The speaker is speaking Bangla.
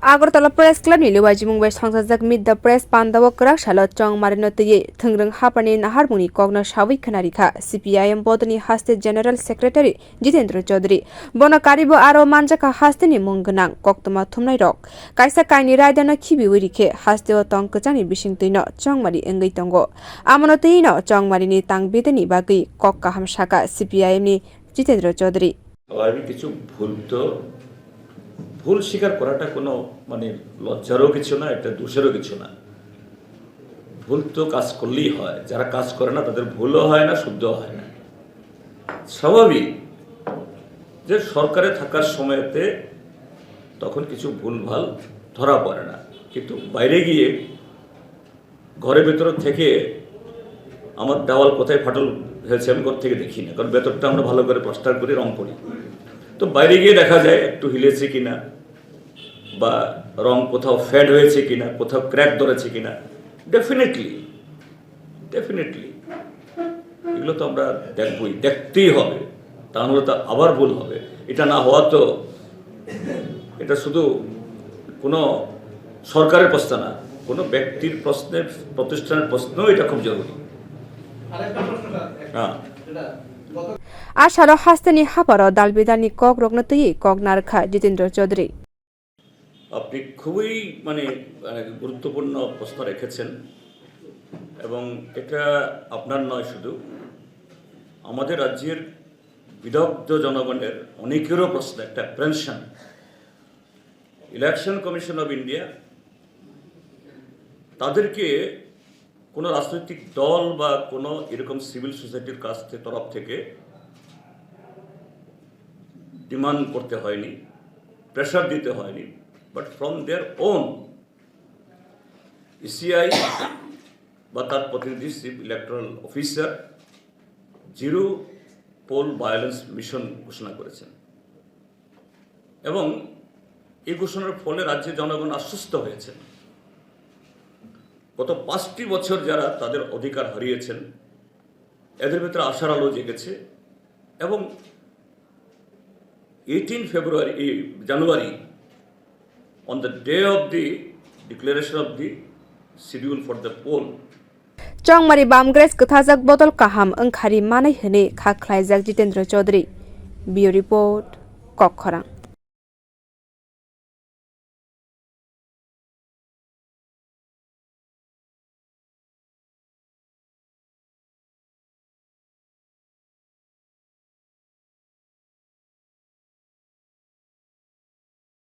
Agartala Press Club ni liwajimung west hangsajak mid the press panda kwrak salo chong marino tiye thengrang hapani naharmuni kogna shawi khanarikha CPIM bodni haste General Secretary Jitendra Choudhury bono karibo aro manjaka hasteni munggnang koktoma thumnai rok kaisa kaini raidana khibi wirikhe haste o tong kachani bisingtuino chongmari engai tongo amono teino chongmari ni tangbedeni bagi kok kaham shaka CPIM ni Jitendra Choudhury আমি কিছু ভুল স্বীকার করাটা কোনো মানে লজ্জারও কিছু না, এটা দোষেরও কিছু না। ভুল তো কাজ করলেই হয়, যারা কাজ করে না তাদের ভুলও হয় না, শুদ্ধও হয় না। স্বাভাবিক যে সরকারে থাকার সময়তে তখন কিছু ভুলভাল ধরা পড়ে না, কিন্তু বাইরে গিয়ে ঘরের ভেতর থেকে আমার দেওয়াল কোথায় ফাটল হয়েছে আমি ঘর থেকে দেখি না, কারণ ভেতরটা আমরা ভালো করে প্লাস্টার করে রং করি। তো বাইরে গিয়ে দেখা যায় একটু হিলেছে কিনা বা রং কোথাও ফেড হয়েছে কিনা, কোথাও ক্র্যাক ধরেছে কিনা। ডেফিনেটলি এগুলো তো আমরা দেখতেই হবে, তা নাহলে তো আবার ভুল হবে। এটা না হওয়া তো এটা শুধু কোনো সরকারের প্রশ্ন না, কোনো ব্যক্তির প্রশ্নের প্রতিষ্ঠানের প্রশ্নও এটা খুব জরুরি। হ্যাঁ Asharo hasteni haparo dalbidani kokrogno tiye kognarkha Jitendra Choudhury আপনি খুবই গুরুত্বপূর্ণ প্রশ্ন রেখেছেন এবং এটা আপনার নয়, শুধু আমাদের রাজ্যের বিদগ্ধ জনগণের অনেকেরও প্রশ্ন, একটা অ্যাপ্রেনশন। ইলেকশন কমিশন অফ ইন্ডিয়া তাদেরকে কোনো রাজনৈতিক দল বা কোনো এরকম সিভিল সোসাইটির তরফ থেকে ডিমান্ড করতে হয়নি, প্রেশার দিতে হয়নি, but from their own ECI বা তার প্রতিনিধি chief electoral officer zero pole violence mission ঘোষণা করেছেন এবং এই ঘোষণার ফলে রাজ্যের জনগণ আশ্বস্ত হয়েছেন। গত 5টি বছর যারা তাদের অধিকার হারিয়েছেন এদের ভিতরে আশার আলো জেগেছে এবং 18 January on the day of the declaration of the schedule for the poll chongmari bamgres kathajak bodol kaham angkhari manai hene khwlaijak Jitendra Choudhury. Bureau report, Kokram.